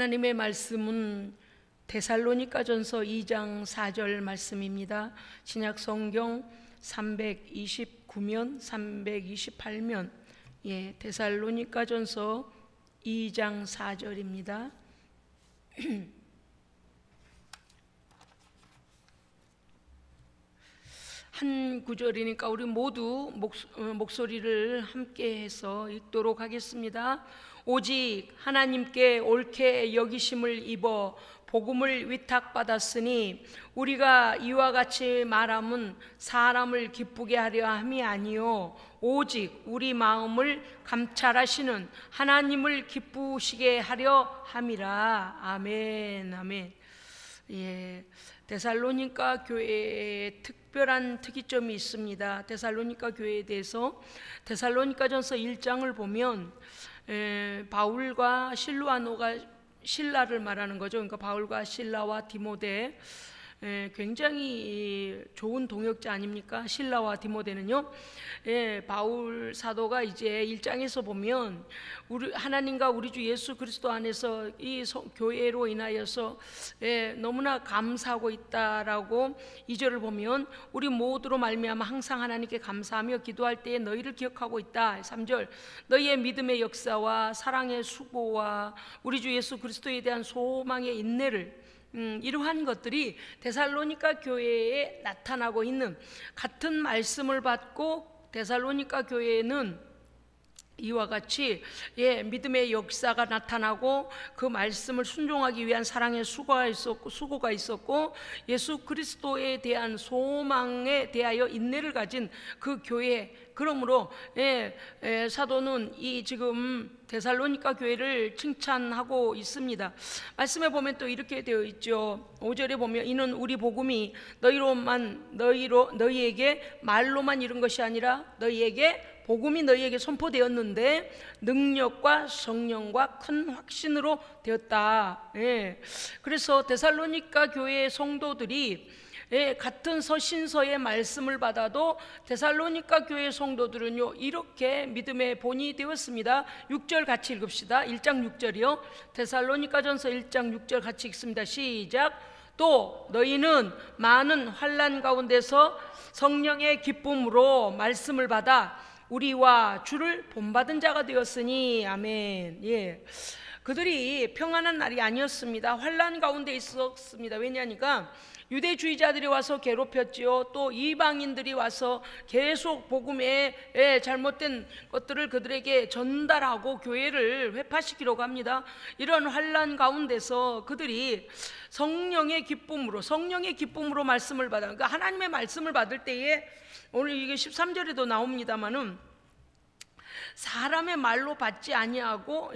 하나님의 말씀은 데살로니가전서 2장 4절 말씀입니다. 신약 성경 329면 328면 데살로니가전서 2장 4절입니다. 한 구절이니까 우리 모두 목소리를 함께 해서 읽도록 하겠습니다. 오직 하나님께 옳게 여기심을 입어 복음을 위탁받았으니 우리가 이와 같이 말함은 사람을 기쁘게 하려 함이 아니요 오직 우리 마음을 감찰하시는 하나님을 기쁘시게 하려 함이라. 아멘. 아멘. 데살로니가 교회에 특별한 특이점이 있습니다. 데살로니가 교회에 대해서 데살로니가전서 1장을 보면 바울과 신라를 말하는 거죠. 그러니까 바울과 신라와 디모데, 굉장히 좋은 동역자 아닙니까? 신라와 디모데는요. 바울 사도가 이제 1장에서 보면 하나님과 우리 주 예수 그리스도 안에서 이 교회로 인하여서 너무나 감사하고 있다라고 2절을 보면 우리 모두로 말미암아 항상 하나님께 감사하며 기도할 때에 너희를 기억하고 있다. 3절 너희의 믿음의 역사와 사랑의 수고와 우리 주 예수 그리스도에 대한 소망의 인내를 이러한 것들이 데살로니가 교회에 나타나고 있는 같은 말씀을 받고 데살로니가 교회에는 이와 같이 믿음의 역사가 나타나고 그 말씀을 순종하기 위한 사랑의 수고가 있었고 예수 그리스도에 대한 소망에 대하여 인내를 가진 그 교회. 그러므로 사도는 이 지금 데살로니가 교회를 칭찬하고 있습니다. 말씀에 보면 또 이렇게 되어 있죠. 5절에 보면 이는 우리 복음이 너희에게 말로만 이룬 것이 아니라 복음이 너희에게 선포되었는데 능력과 성령과 큰 확신으로 되었다. 그래서 데살로니가 교회의 성도들이 같은 서신서의 말씀을 받아도 데살로니가 교회 성도들은요 이렇게 믿음의 본이 되었습니다. 6절 같이 읽읍시다. 1장 6절이요. 데살로니가전서 1장 6절 같이 읽습니다. 시작. 또 너희는 많은 환난 가운데서 성령의 기쁨으로 말씀을 받아 우리와 주를 본받은 자가 되었으니. 아멘. 그들이 평안한 날이 아니었습니다. 환난 가운데 있었습니다. 왜냐하니까 유대주의자들이 와서 괴롭혔지요. 또 이방인들이 와서 계속 복음의 잘못된 것들을 그들에게 전달하고 교회를 회파시키려고 합니다. 이런 환난 가운데서 그들이 성령의 기쁨으로 말씀을 받아. 그러니까 하나님의 말씀을 받을 때에 오늘 이게 13절에도 나옵니다만은 사람의 말로 받지 아니하고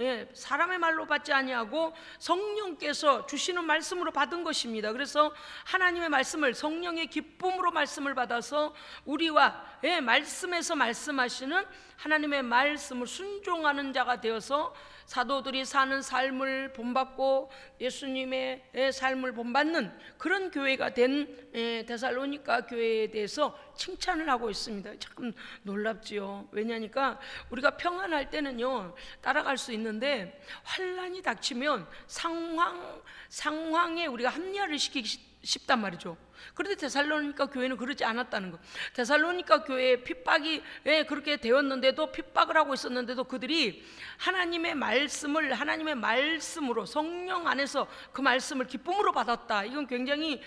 성령께서 주시는 말씀으로 받은 것입니다. 그래서 하나님의 말씀을 성령의 기쁨으로 말씀을 받아서 우리와 말씀에서 말씀하시는 하나님의 말씀을 순종하는 자가 되어서 사도들이 사는 삶을 본받고 예수님의 삶을 본받는 그런 교회가 된 데살로니가 교회에 대해서 칭찬을 하고 있습니다. 참 놀랍지요. 왜냐하니까 우리가 평안할 때는요 따라갈 수 있는데 환난이 닥치면 상황에 우리가 합리화를 시키기 쉽단 말이죠. 그런데 데살로니가 교회는 그러지 않았다는 것. 데살로니가 교회에 핍박이 그렇게 되었는데도, 핍박을 하고 있었는데도 그들이 하나님의 말씀으로 성령 안에서 그 말씀을 기쁨으로 받았다. 이건 굉장히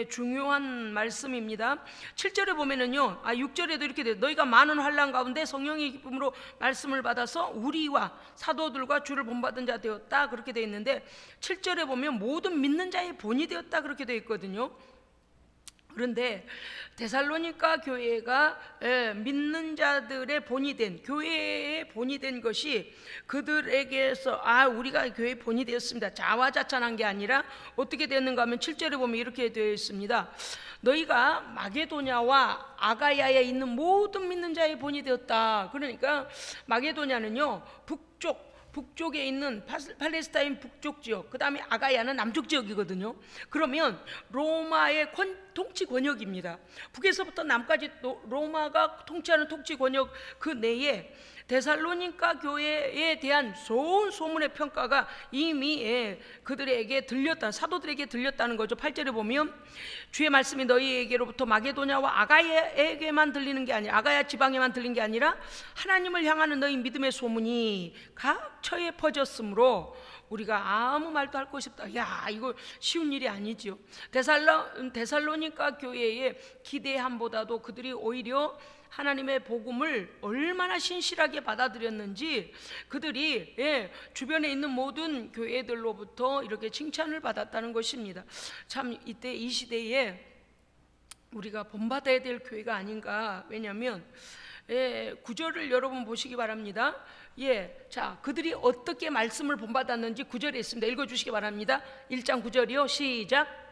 중요한 말씀입니다. 7절에 보면은요 6절에도 이렇게 돼요. 너희가 많은 환난 가운데 성령의 기쁨으로 말씀을 받아서 우리와 사도들과 주를 본받은 자 되었다. 그렇게 되어 있는데 7절에 보면 모든 믿는 자의 본이 되었다. 그렇게 되어 있거든요. 그런데 데살로니가 교회가 믿는 자들의 본이 된, 교회의 본이 된 것이 그들에게서 우리가 교회의 본이 되었습니다, 자화자찬한 게 아니라 어떻게 됐는가 하면 7절에 보면 이렇게 되어 있습니다. 너희가 마게도냐와 아가야에 있는 모든 믿는 자의 본이 되었다. 그러니까 마게도냐는요 북쪽에 있는 팔레스타인 북쪽 지역, 그 다음에 아가야는 남쪽 지역이거든요. 그러면 로마의 통치 권역입니다. 북에서부터 남까지 로마가 통치하는 통치 권역 그 내에 데살로니가 교회에 대한 좋은 소문의 평가가 이미 그들에게 들렸다, 사도들에게 들렸다는 거죠. 8절에 보면 주의 말씀이 너희에게로부터 마게도냐와 아가야에게만 들리는 게 아니라, 아가야 지방에만 들린 게 아니라 하나님을 향하는 너희 믿음의 소문이 각 처에 퍼졌으므로 우리가 아무 말도 할 것이 없다. 야, 이거 쉬운 일이 아니죠. 데살로니가 교회의 기대함보다도 그들이 오히려 하나님의 복음을 얼마나 신실하게 받아들였는지 그들이 주변에 있는 모든 교회들로부터 이렇게 칭찬을 받았다는 것입니다. 참 이때 이 시대에 우리가 본받아야 될 교회가 아닌가. 왜냐하면 9절을 여러분 보시기 바랍니다. 자, 그들이 어떻게 말씀을 본받았는지 9절에 있습니다. 읽어주시기 바랍니다. 1장 9절이요. 시작.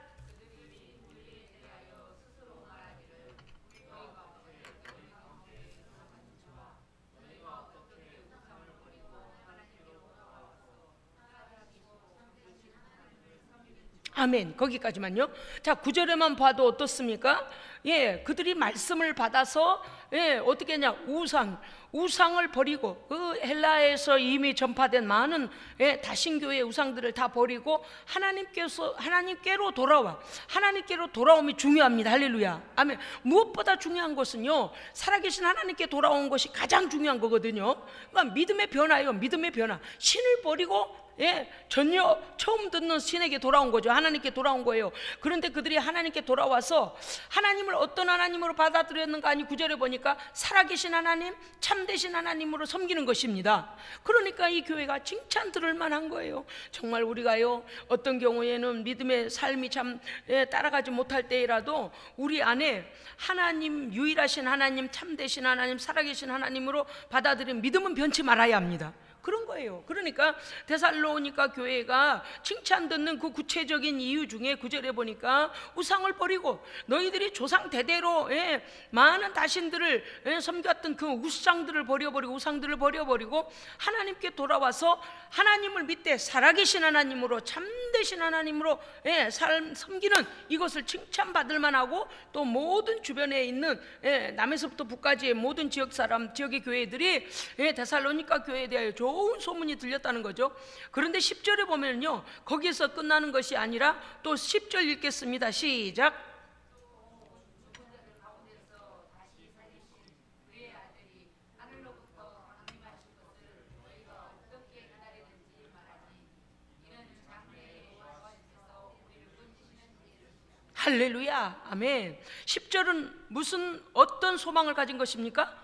아멘. 거기까지만요. 자, 9절에만 봐도 어떻습니까? 그들이 말씀을 받아서 어떻게 했냐, 우상을 버리고, 그 헬라에서 이미 전파된 많은 다신교의 우상들을 다 버리고 하나님께로 돌아와. 하나님께로 돌아옴이 중요합니다. 할렐루야. 아멘. 무엇보다 중요한 것은요, 살아계신 하나님께 돌아온 것이 가장 중요한 거거든요. 그러니까 믿음의 변화예요. 믿음의 변화. 신을 버리고 전혀 처음 듣는 신에게 돌아온 거죠. 하나님께 돌아온 거예요. 그런데 그들이 하나님께 돌아와서 하나님을 어떤 하나님으로 받아들였는가 하니 9절에 보니까 살아계신 하나님, 참되신 하나님으로 섬기는 것입니다. 그러니까 이 교회가 칭찬 들을 만한 거예요. 정말 우리가요, 어떤 경우에는 믿음의 삶이 참 따라가지 못할 때라도 우리 안에 하나님, 유일하신 하나님, 참되신 하나님, 살아계신 하나님으로 받아들인 믿음은 변치 말아야 합니다. 그런 거예요. 그러니까 데살로니가 교회가 칭찬 듣는 그 구체적인 이유 중에 9절에 보니까 우상을 버리고, 너희들이 조상 대대로 많은 다신들을 섬겼던 그 우상들을 버려버리고 하나님께 돌아와서 하나님을 믿되 살아계신 하나님으로, 참되신 하나님으로 섬기는 이것을 칭찬받을 만하고, 또 모든 주변에 있는 남에서부터 북까지의 모든 지역의 교회들이 데살로니가 교회에 대하여 좋은 소문이 들렸다는 거죠. 그런데 10절에 보면요, 거기에서 끝나는 것이 아니라 또 10절 읽겠습니다. 시작. 할렐루야. 아멘. 10절은 어떤 소망을 가진 것입니까?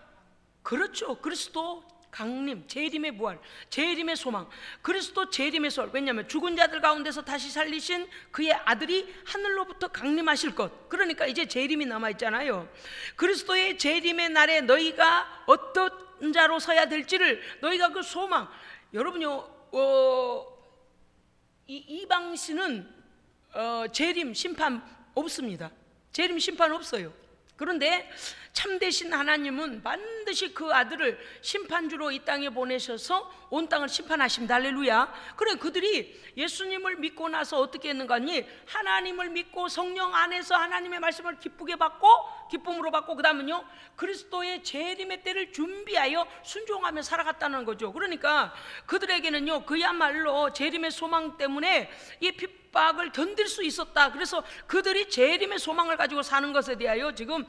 그렇죠. 그리스도 강림, 재림의 부활, 재림의 소망, 그리스도 재림의 설. 왜냐하면 죽은 자들 가운데서 다시 살리신 그의 아들이 하늘로부터 강림하실 것. 그러니까 이제 재림이 남아있잖아요. 그리스도의 재림의 날에 너희가 어떤 자로 서야 될지를, 너희가 그 소망. 여러분요, 이방신은 재림 심판 없습니다. 재림 심판 없어요. 그런데 참되신 하나님은 반드시 그 아들을 심판주로 이 땅에 보내셔서 온 땅을 심판하십니다. 할렐루야. 그래, 그들이 예수님을 믿고 나서 어떻게 했는가 하니, 하나님을 믿고 성령 안에서 하나님의 말씀을 기쁨으로 받고, 그 다음은요, 그리스도의 재림의 때를 준비하여 순종하며 살아갔다는 거죠. 그러니까 그들에게는요, 그야말로 재림의 소망 때문에 이 핍박을 견딜 수 있었다. 그래서 그들이 재림의 소망을 가지고 사는 것에 대하여 지금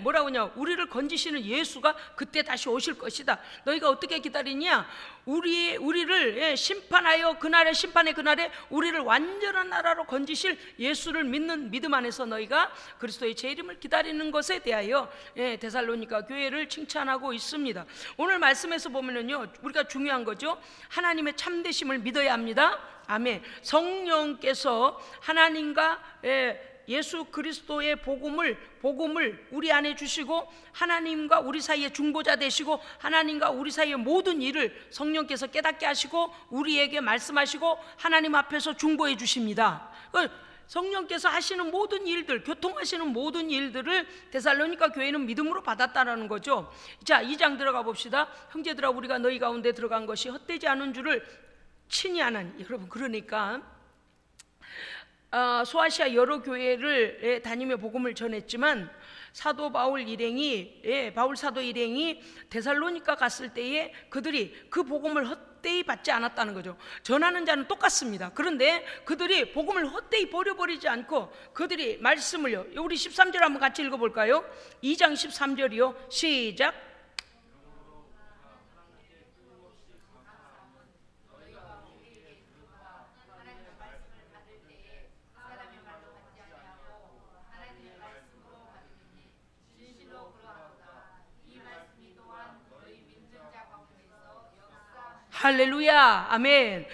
뭐라고 하냐, 우리를 건지시는 예수가 그때 다시 오실 것이다. 너희가 어떻게 기다리냐? 우리를 심판하여 그날의 심판의 그날에 우리를 완전한 나라로 건지실 예수를 믿는 믿음 안에서 너희가 그리스도의 재림을 기다리는 것에 대하여 데살로니가 교회를 칭찬하고 있습니다. 오늘 말씀에서 보면은요, 우리가 중요한 거죠. 하나님의 참되심을 믿어야 합니다. 아멘. 성령께서 하나님과 예수 그리스도의 복음을 우리 안에 주시고, 하나님과 우리 사이에 중보자 되시고, 하나님과 우리 사이의 모든 일을 성령께서 깨닫게 하시고 우리에게 말씀하시고 하나님 앞에서 중보해 주십니다. 성령께서 하시는 모든 일들, 교통하시는 모든 일들을 데살로니가 교회는 믿음으로 받았다라는 거죠. 자, 2장 들어가 봅시다. 형제들아, 우리가 너희 가운데 들어간 것이 헛되지 않은 줄을 친히 아나니. 여러분, 그러니까 소아시아 여러 교회를 다니며 복음을 전했지만 사도 바울 일행이 바울 사도 일행이 데살로니가 갔을 때에 그들이 그 복음을 헛되이 받지 않았다는 거죠. 전하는 자는 똑같습니다. 그런데 그들이 복음을 헛되이 버려버리지 않고 그들이 말씀을요, 우리 13절 한번 같이 읽어볼까요? 2장 13절이요 시작. 할렐루야, 아멘.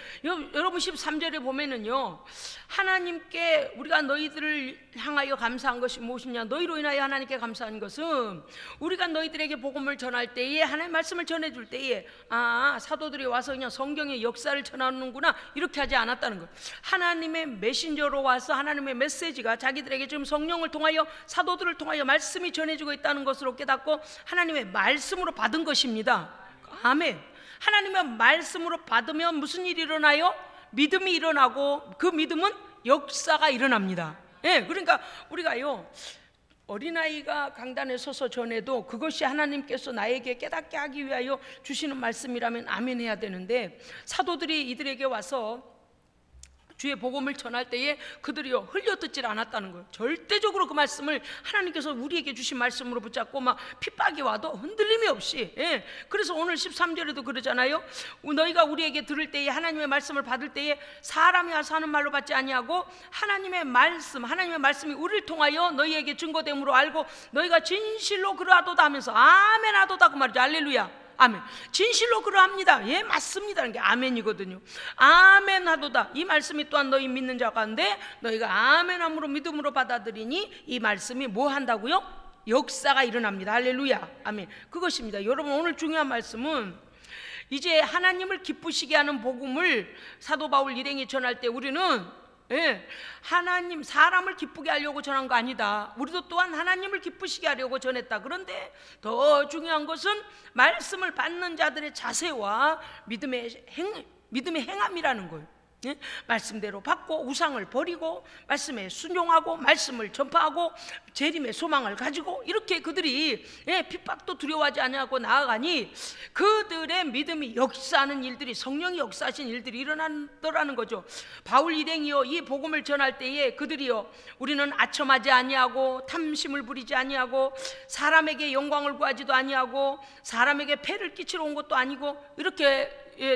여러분 13절에 보면은요, 하나님께 우리가 너희들을 향하여 감사한 것이 무엇이냐, 너희로 인하여 하나님께 감사한 것은 우리가 너희들에게 복음을 전할 때에, 하나님의 말씀을 전해줄 때에 사도들이 와서 그냥 성경의 역사를 전하는구나 이렇게 하지 않았다는 것. 하나님의 메신저로 와서 하나님의 메시지가 자기들에게 지금 성령을 통하여 사도들을 통하여 말씀이 전해지고 있다는 것으로 깨닫고 하나님의 말씀으로 받은 것입니다. 아멘. 하나님의 말씀으로 받으면 무슨 일이 일어나요? 믿음이 일어나고 그 믿음은 역사가 일어납니다. 그러니까 우리가요, 어린아이가 강단에 서서 전해도 그것이 하나님께서 나에게 깨닫게 하기 위하여 주시는 말씀이라면 아멘 해야 되는데, 사도들이 이들에게 와서 주의 복음을 전할 때에 그들이요 흘려듣질 않았다는 거예요. 절대적으로 그 말씀을 하나님께서 우리에게 주신 말씀으로 붙잡고 막 핍박이 와도 흔들림이 없이. 그래서 오늘 13절에도 그러잖아요. 너희가 우리에게 들을 때에, 하나님의 말씀을 받을 때에 사람이 와서 하는 말로 받지 아니하고 하나님의 말씀이 우리를 통하여 너희에게 증거됨으로 알고 너희가 진실로 그러하도다 하면서 아멘 하도다 그 말이죠. 할렐루야, 아멘. 진실로 그러합니다. 예, 맞습니다. 이게 아멘이거든요. 아멘 하도다. 이 말씀이 또한 너희 믿는 자 가운데 너희가 아멘함으로 믿음으로 받아들이니 이 말씀이 뭐 한다고요? 역사가 일어납니다. 할렐루야, 아멘. 그것입니다. 여러분, 오늘 중요한 말씀은 이제 하나님을 기쁘시게 하는 복음을 사도 바울 일행이 전할 때 우리는 하나님, 사람을 기쁘게 하려고 전한 거 아니다. 우리도 또한 하나님을 기쁘시게 하려고 전했다. 그런데 더 중요한 것은 말씀을 받는 자들의 자세와 믿음의 행함이라는 거예요. 말씀대로 받고 우상을 버리고 말씀에 순종하고 말씀을 전파하고 재림의 소망을 가지고 이렇게 그들이 핍박도 두려워하지 않냐고 나아가니 그들의 믿음이 역사하는 일들이, 성령이 역사하신 일들이 일어나더라는 거죠. 바울 일행이요, 이 복음을 전할 때에 그들이요, 우리는 아첨하지 아니하고 탐심을 부리지 아니하고 사람에게 영광을 구하지도 아니하고 사람에게 폐를 끼치러 온 것도 아니고 이렇게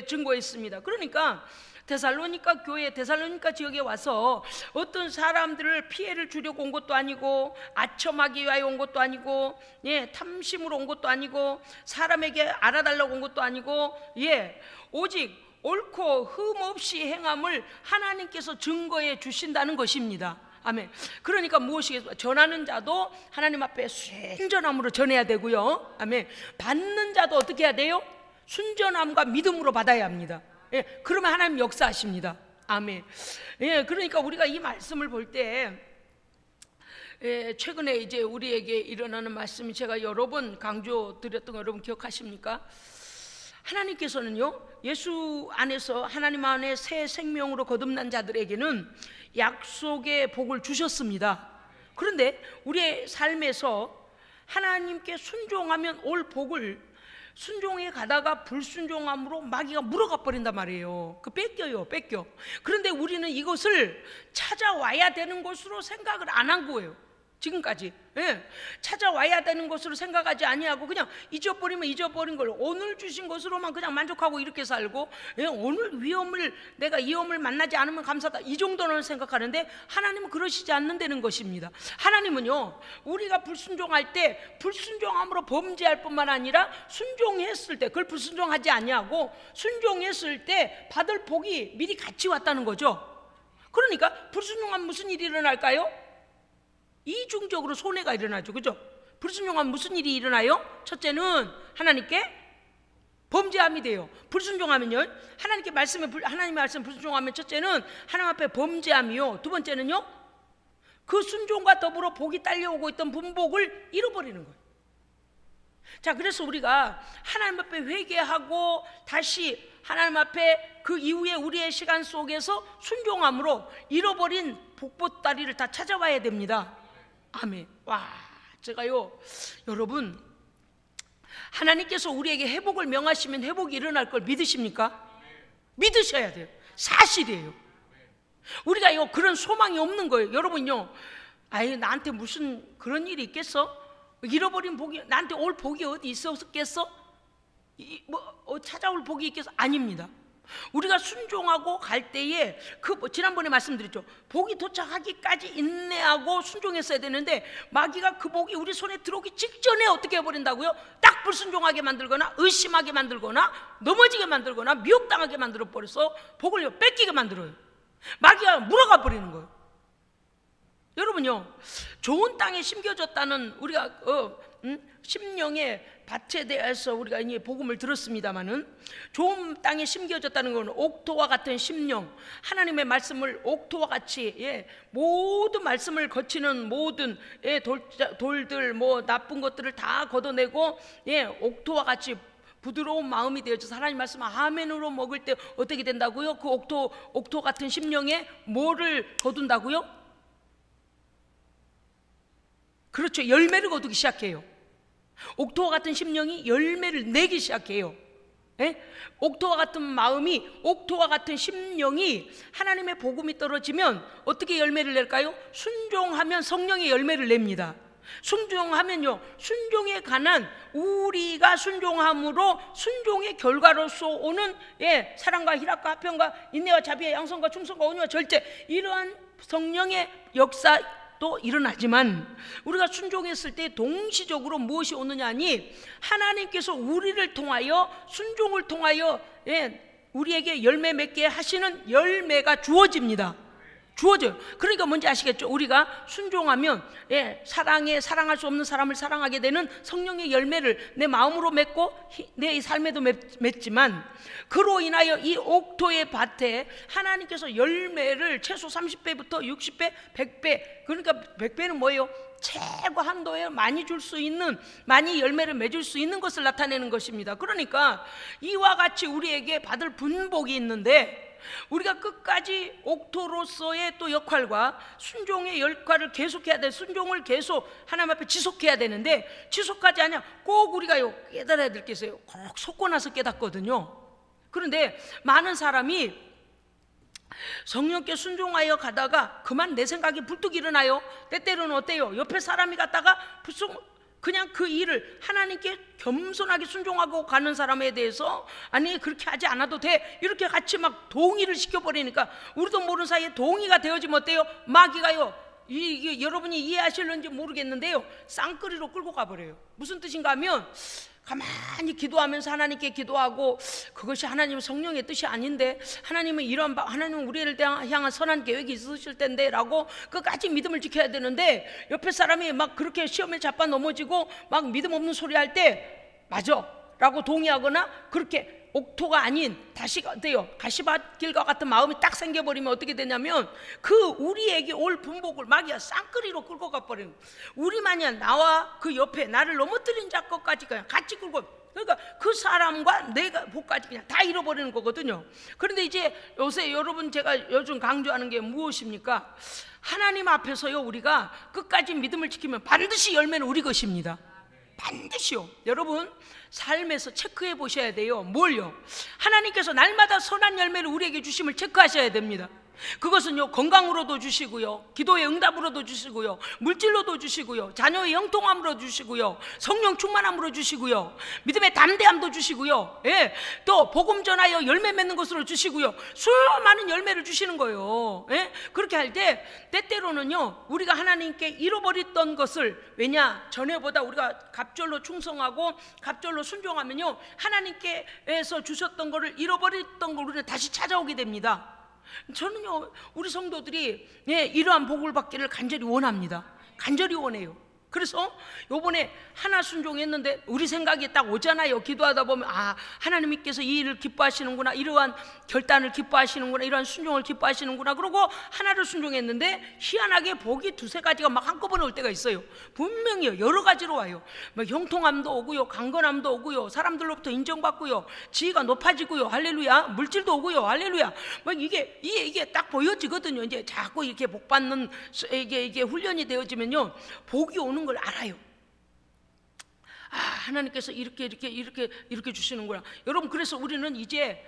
증거했습니다. 그러니까 데살로니가 교회, 데살로니가 지역에 와서 어떤 사람들을 피해를 주려고 온 것도 아니고 아첨하기 위하여 온 것도 아니고 탐심으로 온 것도 아니고 사람에게 알아달라고 온 것도 아니고 오직 옳고 흠 없이 행함을 하나님께서 증거해 주신다는 것입니다. 아멘. 그러니까 무엇이겠습니까? 전하는 자도 하나님 앞에 순전함으로 전해야 되고요. 아멘. 받는 자도 어떻게 해야 돼요? 순전함과 믿음으로 받아야 합니다. 그러면 하나님 역사하십니다. 아멘. 그러니까 우리가 이 말씀을 볼 때 최근에 이제 우리에게 일어나는 말씀이 제가 여러 번 강조드렸던 거 여러분 기억하십니까? 하나님께서는요, 예수 안에서 하나님 안에 새 생명으로 거듭난 자들에게는 약속의 복을 주셨습니다. 그런데 우리의 삶에서 하나님께 순종하면 올 복을 순종해 가다가 불순종함으로 마귀가 물어가 버린단 말이에요. 뺏겨. 그런데 우리는 이것을 찾아와야 되는 것으로 생각을 안 한 거예요. 지금까지 찾아와야 되는 것으로 생각하지 아니하고 그냥 잊어버리면 잊어버린 걸 오늘 주신 것으로만 그냥 만족하고 이렇게 살고 오늘 내가 이 위험을 만나지 않으면 감사하다 이 정도는 생각하는데 하나님은 그러시지 않는다는 것입니다. 하나님은요, 우리가 불순종할 때 불순종함으로 범죄할 뿐만 아니라 순종했을 때 그걸 불순종하지 아니하고 순종했을 때 받을 복이 미리 같이 왔다는 거죠. 그러니까 불순종하면 무슨 일이 일어날까요? 이중적으로 손해가 일어나죠. 그죠? 불순종하면 무슨 일이 일어나요? 첫째는 하나님께 범죄함이 돼요. 불순종하면요, 하나님의 말씀 불순종하면 첫째는 하나님 앞에 범죄함이요, 두 번째는요, 그 순종과 더불어 복이 딸려오고 있던 분복을 잃어버리는 거예요. 자, 그래서 우리가 하나님 앞에 회개하고 다시 하나님 앞에 그 이후에 우리의 시간 속에서 순종함으로 잃어버린 복보따리를 다 찾아와야 됩니다. 아멘. 와, 제가요, 여러분, 하나님께서 우리에게 회복을 명하시면 회복이 일어날 걸 믿으십니까? 믿으셔야 돼요. 사실이에요. 우리가요, 그런 소망이 없는 거예요. 여러분요, 아이, 나한테 무슨 그런 일이 있겠어? 잃어버린 복이, 나한테 올 복이 어디 있었겠어? 찾아올 복이 있겠어? 아닙니다. 우리가 순종하고 갈 때에 지난번에 말씀드렸죠. 복이 도착하기까지 인내하고 순종했어야 되는데, 마귀가 그 복이 우리 손에 들어오기 직전에 어떻게 해버린다고요? 딱 불순종하게 만들거나 의심하게 만들거나 넘어지게 만들거나 미혹당하게 만들어버려서 복을 뺏기게 만들어요. 마귀가 물어가 버리는 거예요. 여러분요, 좋은 땅에 심겨졌다는 우리가 심령의 밭에 대해서 우리가 이제 복음을 들었습니다마는, 좋은 땅에 심겨졌다는 건 옥토와 같은 심령, 하나님의 말씀을 옥토와 같이 모든 말씀을 거치는 모든 돌들 뭐 나쁜 것들을 다 걷어내고 옥토와 같이 부드러운 마음이 되어져서 하나님 말씀 아멘으로 먹을 때 어떻게 된다고요? 그 옥토 같은 심령에 뭐를 거둔다고요? 그렇죠, 열매를 거두기 시작해요. 옥토와 같은 심령이 열매를 내기 시작해요. 옥토와 같은 마음이, 옥토와 같은 심령이 하나님의 복음이 떨어지면 어떻게 열매를 낼까요? 순종하면 성령의 열매를 냅니다. 순종하면요, 순종에 관한, 우리가 순종함으로 순종의 결과로서 오는 사랑과 희락과 화평과 인내와 자비와 양선과 충성과 온유와 절제, 이러한 성령의 역사도 일어나지만, 우리가 순종했을 때 동시적으로 무엇이 오느냐 하니, 하나님께서 우리를 통하여, 순종을 통하여 우리에게 열매 맺게 하시는 열매가 주어집니다. 주어져요. 그러니까 뭔지 아시겠죠? 우리가 순종하면 사랑할 수 없는 사람을 사랑하게 되는 성령의 열매를 내 마음으로 맺고 내 삶에도 맺지만, 그로 인하여 이 옥토의 밭에 하나님께서 열매를 최소 30배부터 60배, 100배, 그러니까 100배는 뭐예요? 최고 한도에 많이 줄 수 있는, 많이 열매를 맺을 수 있는 것을 나타내는 것입니다. 그러니까 이와 같이 우리에게 받을 분복이 있는데, 우리가 끝까지 옥토로서의 또 역할과 순종의 역할을 계속해야 돼. 순종을 계속 하나님 앞에 지속해야 되는데, 지속하지 않으면 꼭 우리가요, 깨달아야 될 게 있어요. 꼭 속고 나서 깨닫거든요. 그런데 많은 사람이 성령께 순종하여 가다가 그만 내 생각이 불뚝 일어나요. 때때로는 어때요? 옆에 사람이 갔다가 그냥 그 일을 하나님께 겸손하게 순종하고 가는 사람에 대해서, 아니 그렇게 하지 않아도 돼, 이렇게 같이 막 동의를 시켜버리니까, 우리도 모르는 사이에 동의가 되어지면 어때요? 마귀가요, 이게 여러분이 이해하실는지 모르겠는데요, 쌍끌이로 끌고 가버려요. 무슨 뜻인가 하면, 가만히 기도하면서 하나님께 기도하고, 그것이 하나님 성령의 뜻이 아닌데, 하나님은 하나님은 우리를 향한 선한 계획이 있으실 텐데 라고 끝까지 믿음을 지켜야 되는데, 옆에 사람이 막 그렇게 시험에 자빠 넘어지고 막 믿음 없는 소리 할 때 맞아 라고 동의하거나, 그렇게 옥토가 아닌 다시 어때요? 가시밭길과 같은 마음이 딱 생겨버리면 어떻게 되냐면, 그 우리에게 올 분복을 마귀가 쌍끌이로 끌고 가버리는 거예요. 우리만이야 나와 그 옆에 나를 넘어뜨린 자 것까지 그냥 같이 끌고, 그러니까 그 사람과 내가 복까지 그냥 다 잃어버리는 거거든요. 그런데 이제 요새 여러분, 제가 요즘 강조하는 게 무엇입니까? 하나님 앞에서요, 우리가 끝까지 믿음을 지키면 반드시 열매는 우리 것입니다. 반드시요. 여러분, 삶에서 체크해 보셔야 돼요. 뭘요? 하나님께서 날마다 선한 열매를 우리에게 주심을 체크하셔야 됩니다. 그것은요, 건강으로도 주시고요, 기도의 응답으로도 주시고요, 물질로도 주시고요, 자녀의 형통함으로 주시고요, 성령 충만함으로 주시고요, 믿음의 담대함도 주시고요, 또 복음 전하여 열매 맺는 것으로 주시고요, 수많은 열매를 주시는 거예요. 그렇게 할 때 때때로는요, 우리가 하나님께 잃어버렸던 것을, 왜냐, 전에보다 우리가 갑절로 충성하고 갑절로 순종하면요, 하나님께서 주셨던 것을 잃어버렸던 걸 우리는 다시 찾아오게 됩니다. 저는요, 우리 성도들이 이러한 복을 받기를 간절히 원합니다. 간절히 원해요. 그래서 요번에 하나 순종했는데 우리 생각이 딱 오잖아요. 기도하다 보면, 아, 하나님께서 이 일을 기뻐하시는구나, 이러한 결단을 기뻐하시는구나, 이러한 순종을 기뻐하시는구나. 그러고 하나를 순종했는데 희한하게 복이 두세 가지가 막 한꺼번에 올 때가 있어요. 분명히요, 여러 가지로 와요. 막 형통함도 오고요, 강건함도 오고요, 사람들로부터 인정받고요, 지위가 높아지고요, 할렐루야, 물질도 오고요, 할렐루야. 막 이게 딱 보여지거든요. 이제 자꾸 이렇게 복 받는 이게 훈련이 되어지면요, 복이 오는 걸 알아요. 하나님께서 이렇게 주시는구나. 여러분, 그래서 우리는 이제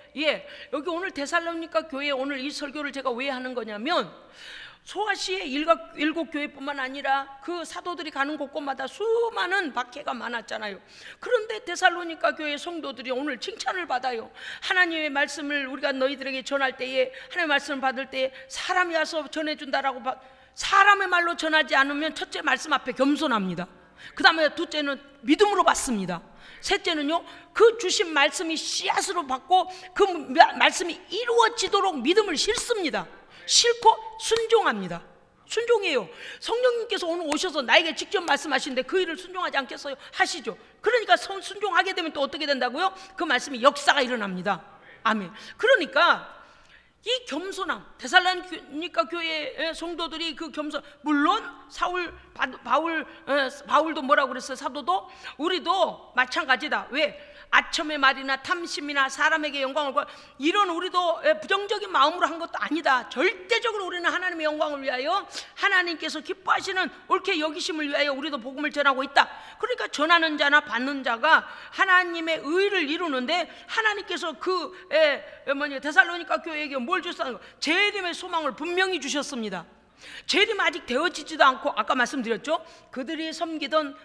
여기 오늘 데살로니가 교회 오늘 이 설교를 제가 왜 하는 거냐면, 소아시의 일곱 교회뿐만 아니라 그 사도들이 가는 곳곳마다 수많은 박해가 많았잖아요. 그런데 데살로니가 교회 성도들이 오늘 칭찬을 받아요. 하나님의 말씀을 우리가 너희들에게 전할 때에, 하나님의 말씀을 받을 때에 사람이 와서 전해준다라고, 사람의 말로 전하지 않으면 첫째 말씀 앞에 겸손합니다. 그 다음에 둘째는 믿음으로 받습니다. 셋째는요, 그 주신 말씀이 씨앗으로 받고 그 말씀이 이루어지도록 믿음을 싣습니다. 싣고 순종합니다. 순종해요. 성령님께서 오늘 오셔서 나에게 직접 말씀하시는데 그 일을 순종하지 않겠어요? 하시죠. 그러니까 순종하게 되면 또 어떻게 된다고요? 그 말씀이 역사가 일어납니다. 아멘. 그러니까 이 겸손함, 데살로니가 교회의 성도들이 그 겸손, 물론 바울도 뭐라고 그랬어요? 사도도 우리도 마찬가지다. 왜? 아첨의 말이나 탐심이나 사람에게 영광을 이런 우리도 부정적인 마음으로 한 것도 아니다. 절대적으로 우리는 하나님의 영광을 위하여, 하나님께서 기뻐하시는 옳게 여기심을 위하여 우리도 복음을 전하고 있다. 그러니까 전하는 자나 받는 자가 하나님의 의를 이루는데, 하나님께서 데살로니가 교회에게 뭘 주셨다는 거? 재림의 소망을 분명히 주셨습니다. 재림 아직 되어지지도 않고, 아까 말씀드렸죠, 그들이 섬기던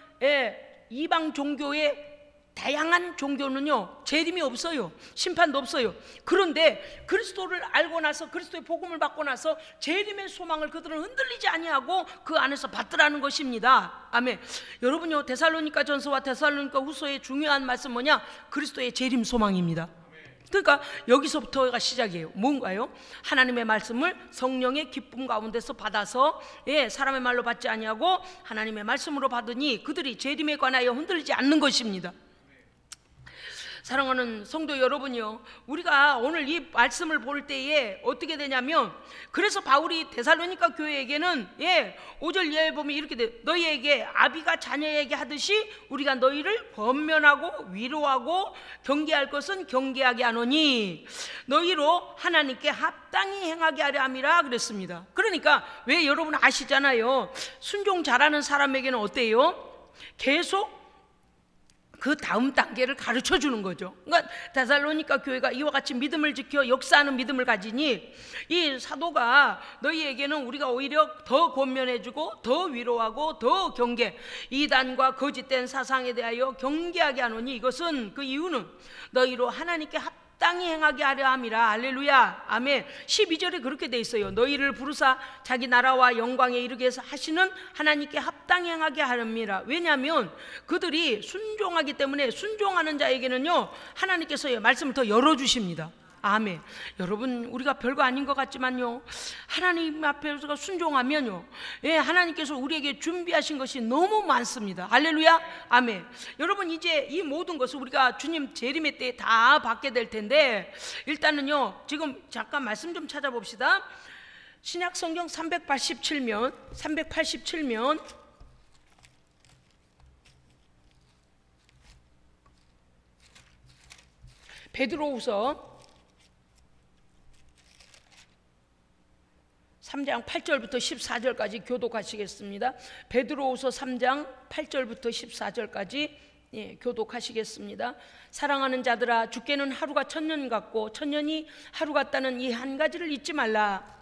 이방 종교의 다양한 종교는요, 재림이 없어요. 심판도 없어요. 그런데 그리스도를 알고 나서, 그리스도의 복음을 받고 나서 재림의 소망을 그들은 흔들리지 아니하고 그 안에서 받더라는 것입니다. 아멘. 여러분요, 데살로니가 전서와 데살로니가 후서의 중요한 말씀 뭐냐? 그리스도의 재림 소망입니다. 그러니까 여기서부터가 시작이에요. 뭔가요? 하나님의 말씀을 성령의 기쁨 가운데서 받아서, 사람의 말로 받지 아니하고 하나님의 말씀으로 받으니 그들이 재림에 관하여 흔들리지 않는 것입니다. 사랑하는 성도 여러분이요, 우리가 오늘 이 말씀을 볼 때에 어떻게 되냐면, 그래서 바울이 데살로니가 교회에게는 5절 이하에 보면 이렇게 돼. 너희에게 아비가 자녀에게 하듯이 우리가 너희를 권면하고 위로하고 경계할 것은 경계하게 하노니 너희로 하나님께 합당히 행하게 하려 함이라 그랬습니다. 그러니까 왜, 여러분 아시잖아요. 순종 잘하는 사람에게는 어때요? 계속 그 다음 단계를 가르쳐 주는 거죠. 그러니까 데살로니가 교회가 이와 같이 믿음을 지켜 역사하는 믿음을 가지니, 이 사도가 너희에게는 우리가 오히려 더 권면해주고 더 위로하고 더 경계, 이단과 거짓된 사상에 대하여 경계하게 하노니, 이것은 그 이유는 너희로 하나님께 합당히 행하게 하려 함이라. 할렐루야. 아멘. 12절에 그렇게 돼 있어요. 너희를 부르사 자기 나라와 영광에 이르게 해서 하시는 하나님께 합당히 행하게 하렵니다. 왜냐하면 그들이 순종하기 때문에, 순종하는 자에게는요, 하나님께서 말씀을 더 열어주십니다. 아멘. 여러분, 우리가 별거 아닌 것 같지만요, 하나님 앞에서 순종하면요, 하나님께서 우리에게 준비하신 것이 너무 많습니다. 할렐루야. 아멘. 여러분, 이제 이 모든 것을 우리가 주님 재림의 때에 다 받게 될 텐데, 일단은요, 지금 잠깐 말씀 좀 찾아봅시다. 신약 성경 387면 베드로후서 3장 8절부터 14절까지 교독하시겠습니다. 베드로후서 3장 8절부터 14절까지 교독하시겠습니다. 사랑하는 자들아, 주께는 하루가 천년 같고 천년이 하루 같다는 이 한 가지를 잊지 말라.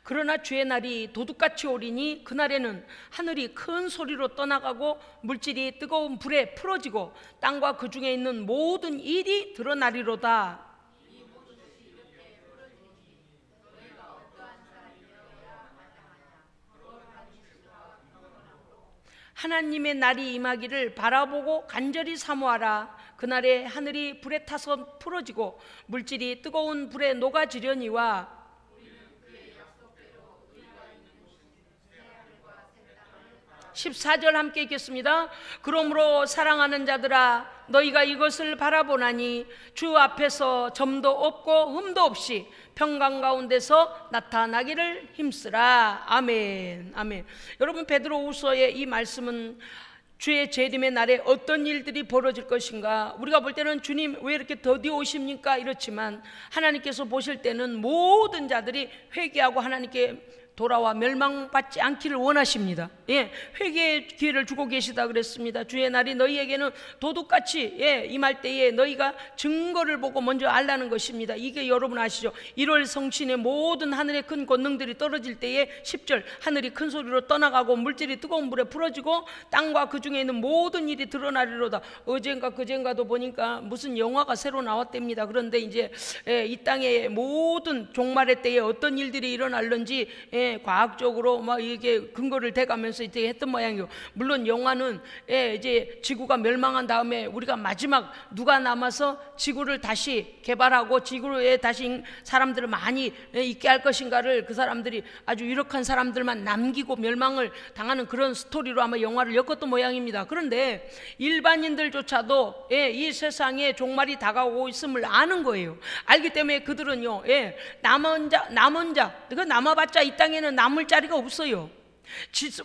그러나 주의 날이 도둑같이 오리니 그날에는 하늘이 큰 소리로 떠나가고 물질이 뜨거운 불에 풀어지고 땅과 그 중에 있는 모든 일이 드러나리로다. 하나님의 날이 임하기를 바라보고 간절히 사모하라. 그날에 하늘이 불에 타서 풀어지고 물질이 뜨거운 불에 녹아지려니와 14절 함께 읽겠습니다. 그러므로 사랑하는 자들아, 너희가 이것을 바라보나니 주 앞에서 점도 없고 흠도 없이 평강 가운데서 나타나기를 힘쓰라. 아멘. 아멘. 여러분, 베드로후서의 이 말씀은 주의 재림의 날에 어떤 일들이 벌어질 것인가. 우리가 볼 때는 주님 왜 이렇게 더디 오십니까 이렇지만 하나님께서 보실 때는 모든 자들이 회개하고 하나님께 돌아와 멸망받지 않기를 원하십니다. 예, 회개의 기회를 주고 계시다 그랬습니다. 주의 날이 너희에게는 도둑같이 임할 때에 너희가 증거를 보고 먼저 알라는 것입니다. 이게 여러분 아시죠? 1월 성신의 모든 하늘의 큰 권능들이 떨어질 때에 10절 하늘이 큰 소리로 떠나가고 물질이 뜨거운 물에 풀어지고 땅과 그 중에 있는 모든 일이 드러나리로다. 어젠가 그젠가도 보니까 무슨 영화가 새로 나왔답니다. 그런데 이제 이 땅의 모든 종말의 때에 어떤 일들이 일어날는지 과학적으로 막 이게 근거를 대가면서 이렇게 했던 모양이요. 물론 영화는 이제 지구가 멸망한 다음에 우리가 마지막 누가 남아서 지구를 다시 개발하고 지구에 다시 사람들을 많이 있게 할 것인가를 그 사람들이 아주 유력한 사람들만 남기고 멸망을 당하는 그런 스토리로 아마 영화를 엮었던 모양입니다. 그런데 일반인들조차도 이 세상에 종말이 다가오고 있음을 아는 거예요. 알기 때문에 그들은요, 남은 자, 그 남아봤자 이 땅에 남을 자리가 없어요.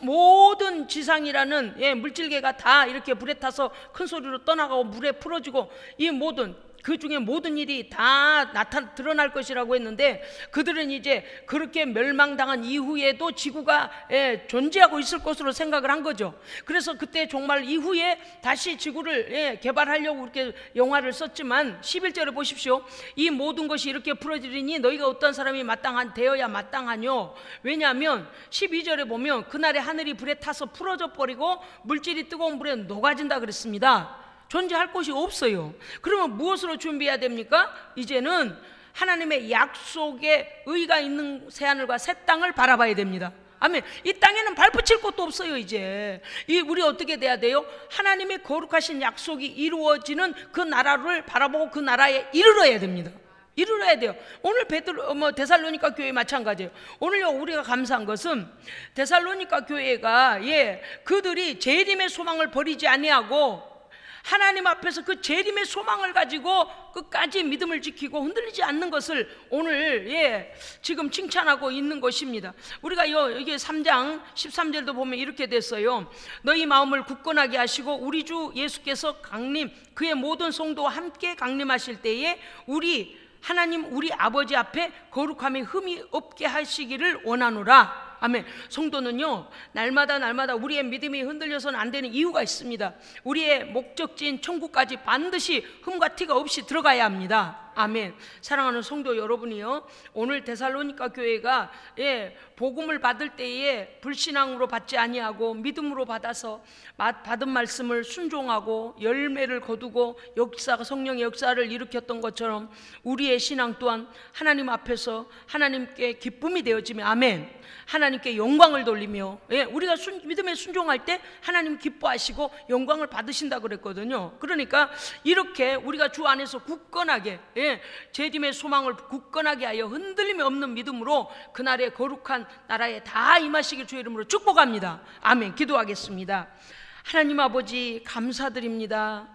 모든 지상이라는 물질계가 다 이렇게 불에 타서 큰 소리로 떠나가고 물에 풀어지고 이 모든 그 중에 모든 일이 다 드러날 것이라고 했는데 그들은 이제 그렇게 멸망당한 이후에도 지구가 존재하고 있을 것으로 생각을 한 거죠. 그래서 그때 종말 이후에 다시 지구를 개발하려고 이렇게 영화를 썼지만 11절에 보십시오. 이 모든 것이 이렇게 풀어지리니 너희가 어떤 사람이 되어야 마땅하뇨. 왜냐하면 12절에 보면 그날에 하늘이 불에 타서 풀어져 버리고 물질이 뜨거운 불에 녹아진다 그랬습니다. 존재할 곳이 없어요. 그러면 무엇으로 준비해야 됩니까? 이제는 하나님의 약속에 의가 있는 새하늘과 새 땅을 바라봐야 됩니다. 아멘. 이 땅에는 발붙일 곳도 없어요. 이제 우리 어떻게 돼야 돼요? 하나님의 거룩하신 약속이 이루어지는 그 나라를 바라보고 그 나라에 이르러야 됩니다. 이루어야 돼요. 오늘 데살로니가 교회 마찬가지예요. 오늘요 우리가 감사한 것은 데살로니가 교회가 그들이 재림의 소망을 버리지 아니하고 하나님 앞에서 그 재림의 소망을 가지고 끝까지 믿음을 지키고 흔들리지 않는 것을 오늘 지금 칭찬하고 있는 것입니다. 우리가 이게 3장 13절도 보면 이렇게 됐어요. 너희 마음을 굳건하게 하시고 우리 주 예수께서 그의 모든 성도와 함께 강림하실 때에 하나님 우리 아버지 앞에 거룩함에 흠이 없게 하시기를 원하노라. 아멘. 성도는요 날마다 우리의 믿음이 흔들려서는 안 되는 이유가 있습니다. 우리의 목적지인 천국까지 반드시 흠과 티가 없이 들어가야 합니다. 아멘. 사랑하는 성도 여러분이요, 오늘 데살로니가 교회가 복음을 받을 때에 불신앙으로 받지 아니하고 믿음으로 받아서 받은 말씀을 순종하고 열매를 거두고 성령의 역사를 일으켰던 것처럼 우리의 신앙 또한 하나님 앞에서 하나님께 기쁨이 되어지며 아멘, 하나님께 영광을 돌리며 우리가 믿음에 순종할 때 하나님 기뻐하시고 영광을 받으신다 그랬거든요. 그러니까 이렇게 우리가 주 안에서 굳건하게 재림의 소망을 굳건하게 하여 흔들림이 없는 믿음으로 그날의 거룩한 나라에 다 임하시길 주의 이름으로 축복합니다. 아멘. 기도하겠습니다. 하나님 아버지 감사드립니다.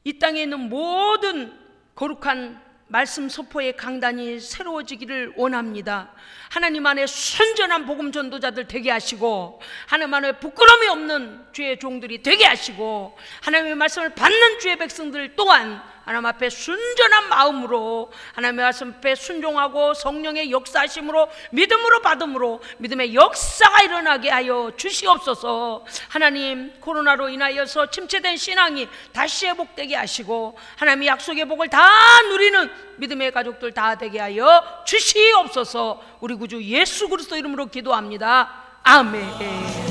이 땅에 있는 모든 거룩한 말씀 선포의 강단이 새로워지기를 원합니다. 하나님 안에 순전한 복음 전도자들 되게 하시고 하나님 안에 부끄러움이 없는 주의 종들이 되게 하시고 하나님의 말씀을 받는 주의 백성들 또한 하나님 앞에 순전한 마음으로 하나님의 말씀 앞에 순종하고 성령의 역사하심으로 믿음으로 받음으로 믿음의 역사가 일어나게 하여 주시옵소서. 하나님, 코로나로 인하여서 침체된 신앙이 다시 회복되게 하시고 하나님의 약속의 복을 다 누리는 믿음의 가족들 다 되게 하여 주시옵소서. 우리 구주 예수 그리스도 이름으로 기도합니다. 아멘.